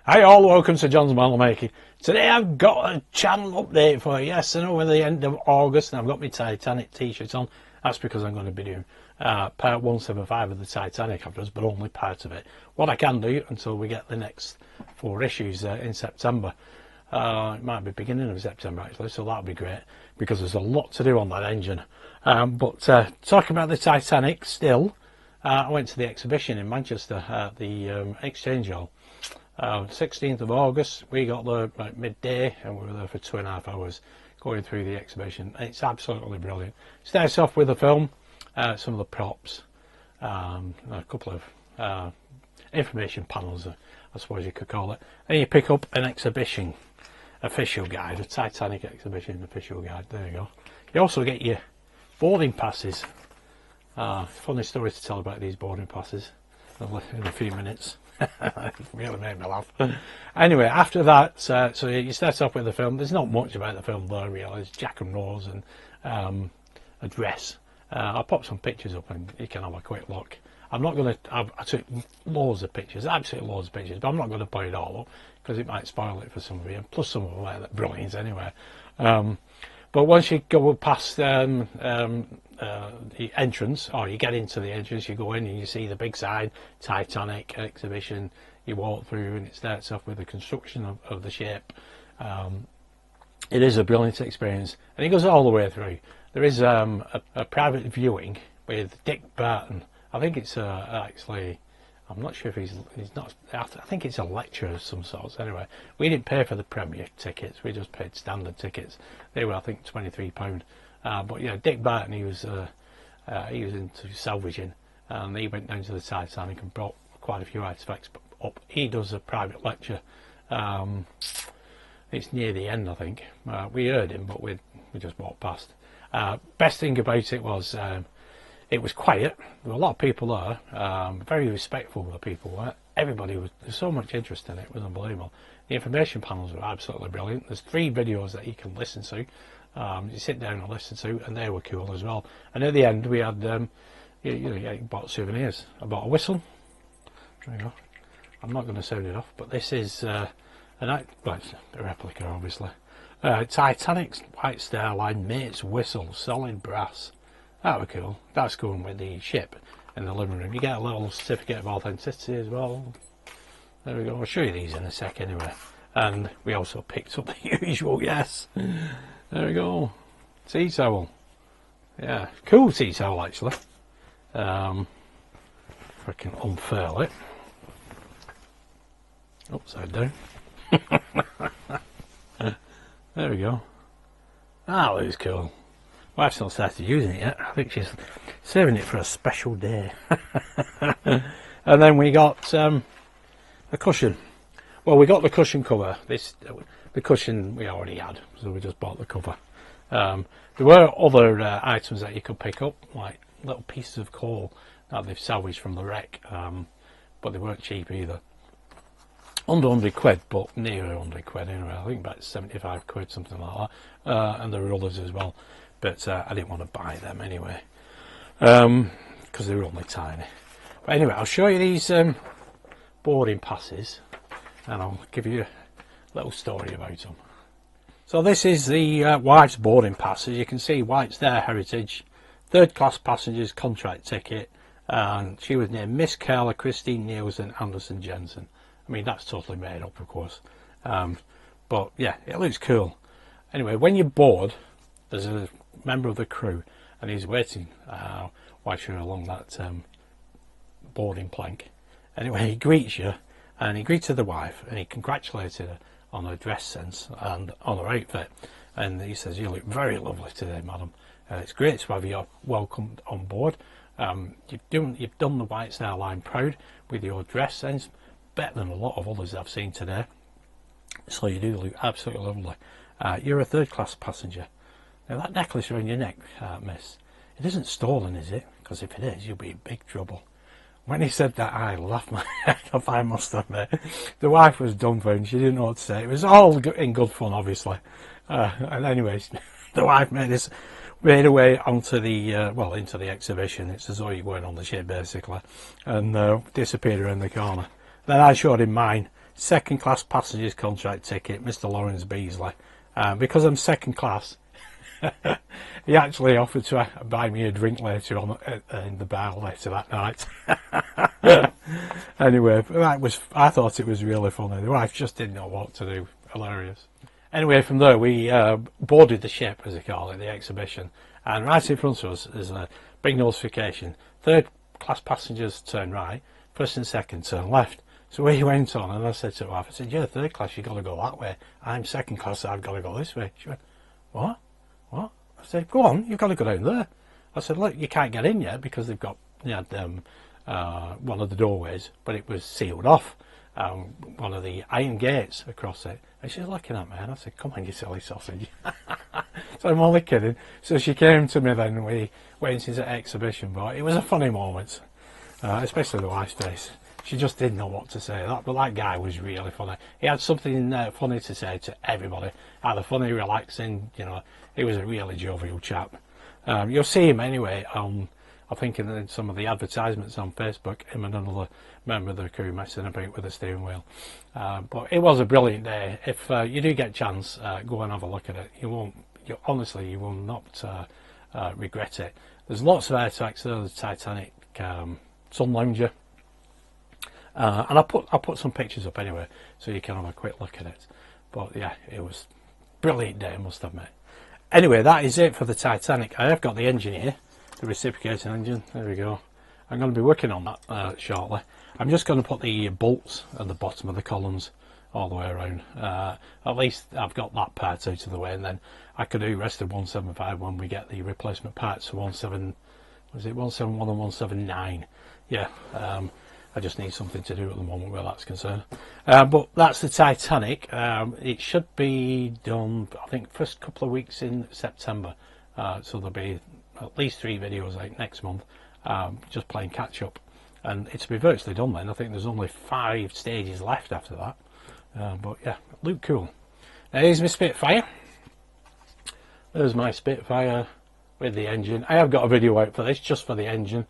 Hi all, welcome to John's Model Making. Today I've got a channel update for you. Yes, I know we're the end of August and I've got my Titanic t-shirt on. That's because I'm going to be doing part 175 of the Titanic I've but only part of it. What I can do until we get the next 4 issues in September. It might be beginning of September actually, so that'll be great because there's a lot to do on that engine. But talking about the Titanic still, I went to the exhibition in Manchester at the Exchange Hall. 16th of August, we got there like midday and we were there for 2.5 hours going through the exhibition. It's absolutely brilliant. Starts off with a film, some of the props, a couple of information panels, I suppose you could call it, and you pick up an exhibition official guide, a Titanic exhibition official guide. There you go. You also get your boarding passes. Funny story to tell about these boarding passes in a few minutes. It really made me laugh. Anyway, after that, so you start off with the film. There's not much about the film there really. It's Jack and Rose and a dress. I'll pop some pictures up and you can have a quick look. I'm not going to, I took loads of pictures, absolutely loads of pictures, but I'm not going to put it all up because it might spoil it for some of you. Plus some of them are brilliant anyway. But once you go past the entrance, or you get into the entrance, you go in and you see the big sign, Titanic exhibition. You walk through and it starts off with the construction of the ship. It is a brilliant experience and it goes all the way through. There is a private viewing with Dick Barton. I think it's actually, I'm not sure if he's not, I think it's a lecture of some sorts. Anyway, we didn't pay for the premiere tickets, we just paid standard tickets. They were, I think, £23. But yeah, Dick Barton, he was into salvaging and he went down to the Titanic and brought quite a few artifacts up. He does a private lecture. It's near the end, I think. We heard him, but we just walked past. Best thing about it was quiet. There were a lot of people there, very respectful of the people there. Everybody was, there's so much interest in it, it was unbelievable. The information panels were absolutely brilliant. There's 3 videos that you can listen to, you sit down and listen to, and they were cool as well. And at the end we had, you bought souvenirs. I bought a whistle. There you go. I'm not going to sound it off, but this is well, it's a replica obviously. Titanic's White Star Line mate's whistle, solid brass. That was cool. That's going with the ship in the living room. You get a little certificate of authenticity as well. There we go. I'll show you these in a sec anyway. And we also picked up the usual, yes. There we go. Tea towel. Yeah, cool tea towel actually. If I can unfurl it. Upside down. There we go. That looks cool. Wife's not started using it yet. I think she's saving it for a special day. And then we got a cushion. Well, we got the cushion cover. The cushion we already had, so we just bought the cover. There were other items that you could pick up, like little pieces of coal that they've salvaged from the wreck, but they weren't cheap either. Under 100 quid, but near 100 quid anyway. I think about 75 quid, something like that. And there were others as well. But I didn't want to buy them anyway because they were only tiny. But anyway, I'll show you these boarding passes and I'll give you a little story about them. So this is the wife's boarding pass. As you can see, White's their heritage, 3rd class passengers contract ticket, and she was named Miss Carla Christine Nielsen Anderson Jensen. I mean, that's totally made up, of course, but yeah, it looks cool. Anyway, when you board, there's a member of the crew and he's waiting while you're along that boarding plank. Anyway, he greets you and he greeted the wife and he congratulated her on her dress sense and on her outfit, and he says, "You look very lovely today, madam. It's great to have you welcomed on board. You've done the White Star Line proud with your dress sense, better than a lot of others I've seen today, so you do look absolutely lovely. You're a 3rd class passenger. Now that necklace around your neck, miss, it isn't stolen, is it? Because if it is, you'll be in big trouble." When he said that, I laughed my head off, I must admit. The wife was dumbfounded, she didn't know what to say. It was all in good fun, obviously. And anyways, the wife made her way onto the, into the exhibition. It's as though you're going on the ship, basically. And disappeared around the corner. Then I showed him mine, second class passenger's contract ticket, Mr. Lawrence Beasley. Because I'm second class, he actually offered to buy me a drink later on in the bar later that night. Anyway, I thought it was really funny. The wife just didn't know what to do. Hilarious. Anyway, from there we boarded the ship, as they call it, the exhibition, and right in front of us is a big notification: third class passengers turn right, first and second turn left. So we went on, and I said to her wife, I said, "You're third class, you've got to go that way. I'm second class, so I've got to go this way." She went, "What? What?" I said, "Go on, you've got to go down there." I said, "Look, you can't get in yet because they've got one of the doorways, but it was sealed off, one of the iron gates across it." And she's looking at me, and I said, "Come on, you silly sausage." So I'm only kidding. So she came to me then, and we went into the exhibition, but it was a funny moment, especially the wife's face. She just didn't know what to say. But that guy was really funny. He had something funny to say to everybody. Either funny, relaxing, you know. He was a really jovial chap. You'll see him anyway on, I think, in some of the advertisements on Facebook, him and another member of the crew messing about with the steering wheel. But it was a brilliant day. If you do get a chance, go and have a look at it. Honestly, you will not regret it. There's lots of air tracks there. The Titanic sun lounger. And I'll put some pictures up anyway, so you can have a quick look at it. But yeah, it was a brilliant day, I must admit. Anyway, that is it for the Titanic. I have got the engine here, the reciprocating engine. There we go. I'm going to be working on that shortly. I'm just going to put the bolts at the bottom of the columns all the way around. At least I've got that part out of the way, and then I could do rest of 175 when we get the replacement parts for 171 and 179. Yeah. I just need something to do at the moment where that's concerned. But that's the Titanic. It should be done, I think, first couple of weeks in September. So there'll be at least 3 videos like next month, just playing catch up. And it's be virtually done then. I think there's only 5 stages left after that. But yeah, look cool. Here's my Spitfire. There's my Spitfire with the engine. I have got a video out for this, just for the engine.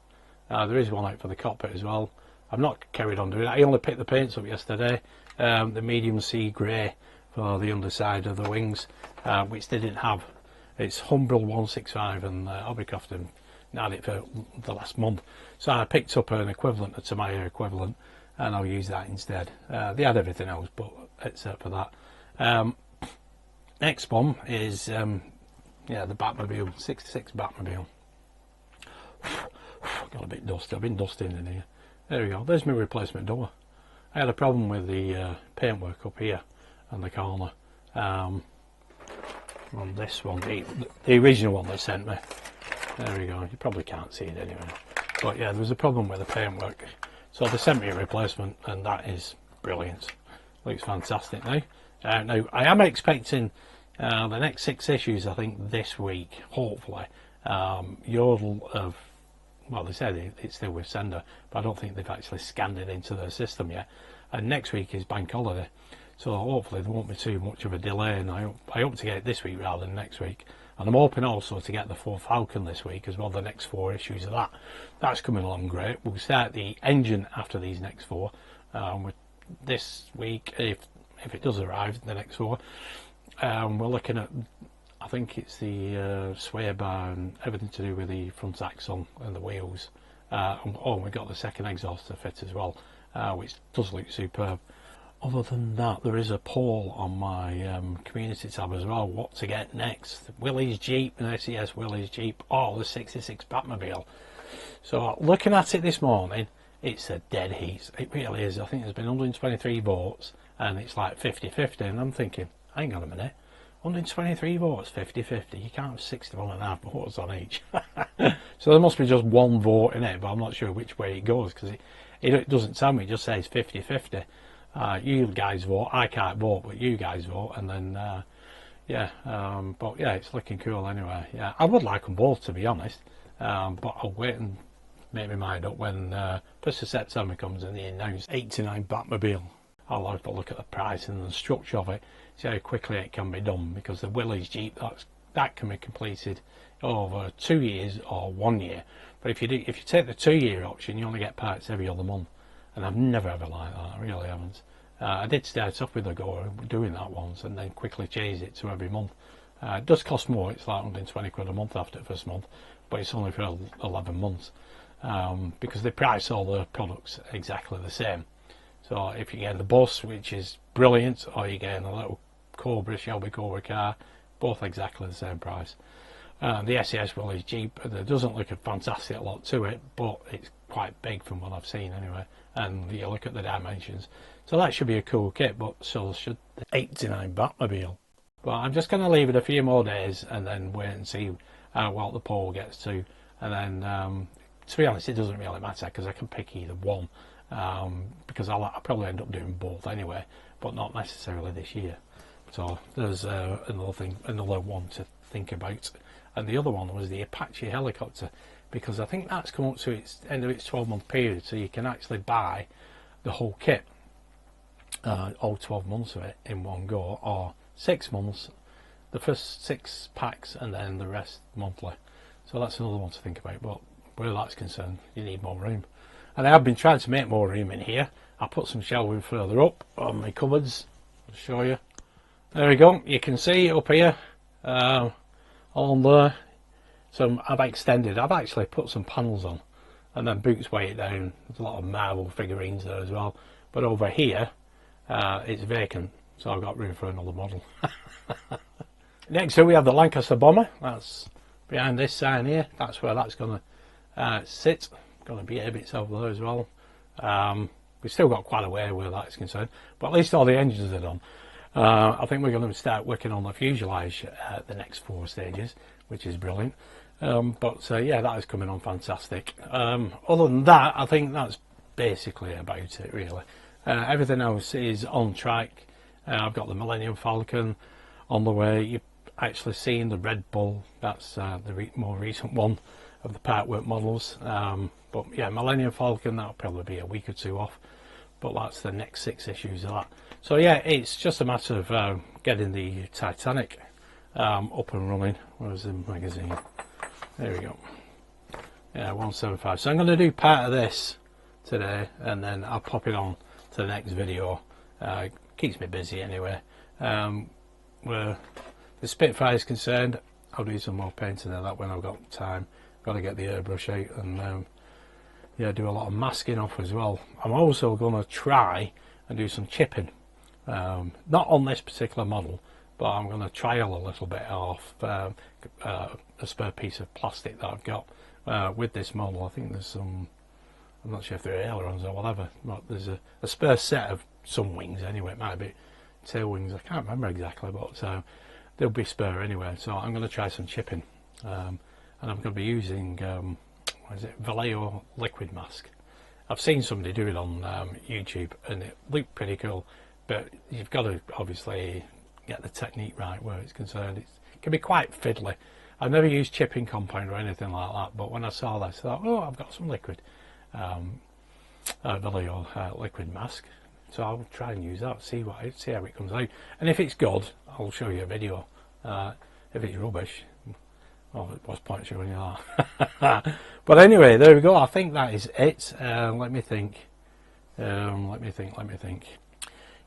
There is one out for the cockpit as well. I've not carried on doing it. I only picked the paints up yesterday, the medium sea grey for the underside of the wings, which they didn't have. It's Humbrol 165, and Hobbycraft had it for the last month. So I picked up an equivalent, a Tamiya equivalent, and I'll use that instead. They had everything else, but except for that. Next one is the Batmobile, 66 Batmobile. Got a bit dusty. I've been dusting in here. There we go, there's my replacement door. I had a problem with the paintwork up here and the corner on this one, the original one they sent me. There we go, you probably can't see it anyway. But yeah, there was a problem with the paintwork. So they sent me a replacement, and that is brilliant. Looks fantastic now. Now, I am expecting the next 6 issues, I think, this week, hopefully. Yodel of... Well, they said it's still with Sender, but I don't think they've actually scanned it into their system yet. And next week is bank holiday, so hopefully there won't be too much of a delay, and I hope to get it this week rather than next week. And I'm hoping also to get the 4 Falcon this week as well, the next 4 issues of that. That's coming along great. We'll start the engine after these next 4. With this week, if it does arrive, the next 4, we're looking at... I think it's the sway bar and everything to do with the front axle and the wheels. And we got the second exhaust to fit as well, which does look superb. Other than that, there is a poll on my community tab as well, what to get next. Willys Jeep, and SES Willys Jeep, or the 66 Batmobile. So looking at it this morning, it's a dead heat. It really is. I think there's been 123 votes, and it's like 50-50, and I'm thinking, hang on a minute. 123 votes, 50-50. You can't have 61.5 votes on each. So there must be just one vote in it, but I'm not sure which way it goes, because it doesn't tell me. It just says 50-50. You guys vote. I can't vote, but you guys vote. And then, but yeah, it's looking cool anyway. Yeah, I would like them both, to be honest. But I'll wait and make my mind up when 1st of September comes and they announce 89 Batmobile. I'll have to look at the price and the structure of it, see how quickly it can be done, because the Willys Jeep, that can be completed over 2 years or 1 year. But if you take the 2 year option, you only get parts every other month, and I've never ever liked that. I really haven't. I did start off with Agora doing that once and then quickly changed it to every month. It does cost more, it's like 120 quid a month after the first month, but it's only for 11 months because they price all the products exactly the same. So if you get the bus, which is brilliant, or you get a little Cobra, Shelby Cobra car, both exactly the same price. The SES will is cheap, there doesn't look a fantastic lot to it, but it's quite big from what I've seen anyway, and you look at the dimensions. So that should be a cool kit, but so should the 89 Batmobile. But I'm just going to leave it a few more days and then wait and see what the pole gets to. And then, to be honest, it doesn't really matter because I can pick either one. Because I'll probably end up doing both anyway, but not necessarily this year. So there's another one to think about. And the other one was the Apache helicopter, because I think that's come up to its end of its 12-month period, so you can actually buy the whole kit, all 12 months of it in one go, or 6 months, the first 6 packs and then the rest monthly. So that's another one to think about, but where that's concerned, you need more room. And I have been trying to make more room in here. I put some shelving further up on my cupboards. I'll show you. There we go. You can see up here, on there. So I've extended. I've actually put some panels on, and then boots weigh it down. There's a lot of marble figurines there as well. But over here, it's vacant, so I've got room for another model. Next up, we have the Lancaster Bomber. That's behind this sign here. That's where that's going to sit. Going to behave itself there as well. We've still got quite a way where that's concerned, but at least all the engines are done. I think we're going to start working on the fuselage the next 4 stages, which is brilliant. Yeah, that is coming on fantastic. Other than that, I think that's basically about it really. Everything else is on track. I've got the Millennium Falcon on the way. You've actually seen the Red Bull. That's the more recent one of the part work models. But yeah, Millennium Falcon, that'll probably be a week or 2 off, but that's the next 6 issues of that. So yeah, it's just a matter of getting the Titanic up and running. Where's the magazine? There we go. Yeah, 175. So I'm going to do part of this today, and then I'll pop it on to the next video. Keeps me busy anyway. Where the Spitfire is concerned, I'll do some more painting of that when I've got time. Got to get the airbrush out and yeah, do a lot of masking off as well. I'm also going to try and do some chipping, not on this particular model, but I'm going to trial a little bit off a spare piece of plastic that I've got with this model. I think there's some, I'm not sure if they're ailerons or whatever, but there's a spare set of some wings anyway. It might be tail wings, I can't remember exactly, but they'll be spare anyway. So I'm going to try some chipping. And I'm going to be using what is it, Vallejo liquid mask. I've seen somebody do it on YouTube and it looked pretty cool, but you've got to obviously get the technique right where it's concerned. It can be quite fiddly. I've never used chipping compound or anything like that, but when I saw this I thought, oh, I've got some liquid Vallejo liquid mask, so I'll try and use that, see how it comes out, and if it's good I'll show you a video. If it's rubbish, well, it was point showing you that. But anyway, there we go. I think that is it. Let me think. Let me think.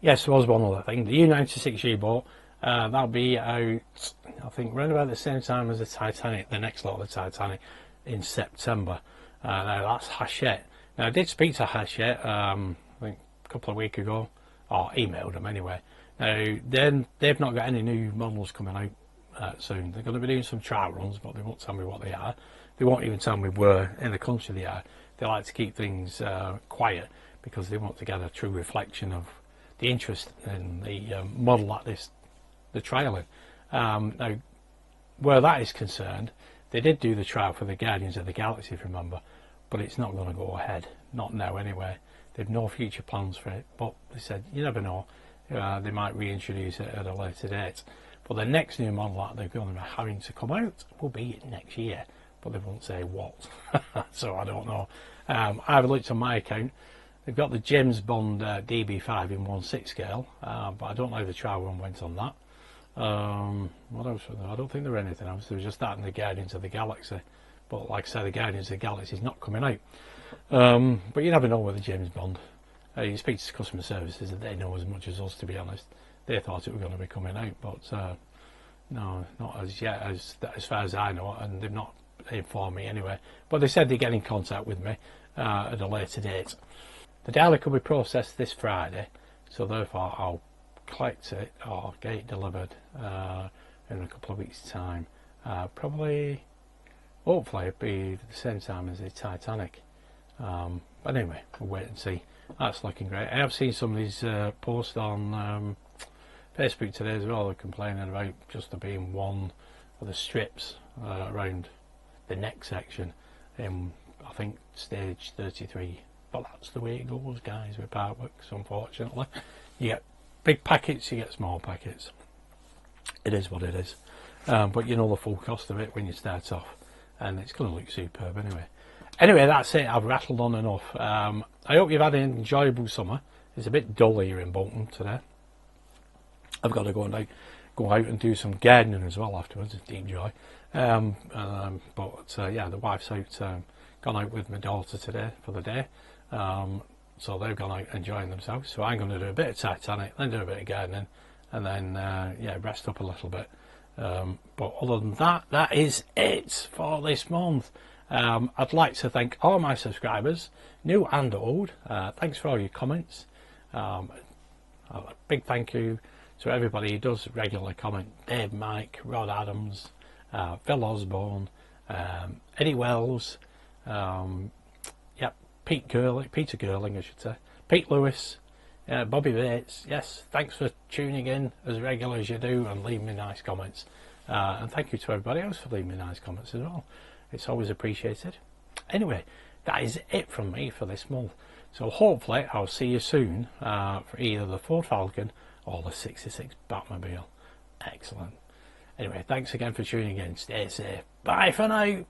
Yes, there was one other thing. The U-96 U-boat, that'll be out, I think, around about the same time as the Titanic, the next lot of the Titanic, in September. Now that's Hachette. Now I did speak to Hachette, I think a couple of weeks ago, or emailed them anyway. Now then, they've not got any new models coming out soon. They're going to be doing some trial runs, but they won't tell me what they are. They won't even tell me where in the country they are. They like to keep things quiet because they want to get a true reflection of the interest in the model like this, the trialing. Now, where that is concerned, they did do the trial for the Guardians of the Galaxy, if you remember, but it's not going to go ahead, not now anyway. They've no future plans for it, but they said you never know, they might reintroduce it at a later date. But the next new model that they're going to be having to come out will be next year, but they won't say what. So I don't know. I've looked on my account. They've got the James Bond DB5 in 1/6 scale, but I don't know if the trial run went on that. What else was there? I don't think there was anything else. There was just that and the Guardians of the Galaxy. But like I said, the Guardians of the Galaxy is not coming out. But you never know with the James Bond. You speak to customer services and they know as much as us, to be honest. They thought it was going to be coming out, but no, not as yet, as far as I know, and they've not informed me anyway. But they said they'd get in contact with me at a later date. The Dalek will be processed this Friday, so therefore I'll collect it or get it delivered in a couple of weeks' time. Probably, hopefully, it'll be the same time as the Titanic. But anyway, we'll wait and see. That's looking great. I have seen some of these posts on Facebook today as well. They're complaining about just there being one of the strips around the neck section in, I think, stage 33. But that's the way it goes, guys, with artworks, unfortunately. You get big packets, you get small packets. It is what it is. But you know the full cost of it when you start off, and it's going to look superb anyway. Anyway, that's it. I've rattled on enough. I hope you've had an enjoyable summer. It's a bit dull here in Bolton today. I've got to go out and do some gardening as well afterwards. It's deep joy. But yeah, the wife's out, gone out with my daughter today for the day. So they've gone out enjoying themselves. So I'm going to do a bit of Titanic, then do a bit of gardening, and then yeah, rest up a little bit. But other than that, that is it for this month. I'd like to thank all my subscribers, new and old. Thanks for all your comments. A big thank you to everybody who does regularly comment. Dave, Mike, Rod Adams, Phil Osborne, Eddie Wells, yep, Peter Girling, I should say, Pete Lewis, Bobby Bates. Yes, thanks for tuning in as regular as you do and leaving me nice comments. And thank you to everybody else for leaving me nice comments as well. It's always appreciated. Anyway, that is it from me for this month. So hopefully I'll see you soon for either the Ford Falcon or the 66 Batmobile. Excellent. Anyway, thanks again for tuning in. Stay safe. Bye for now.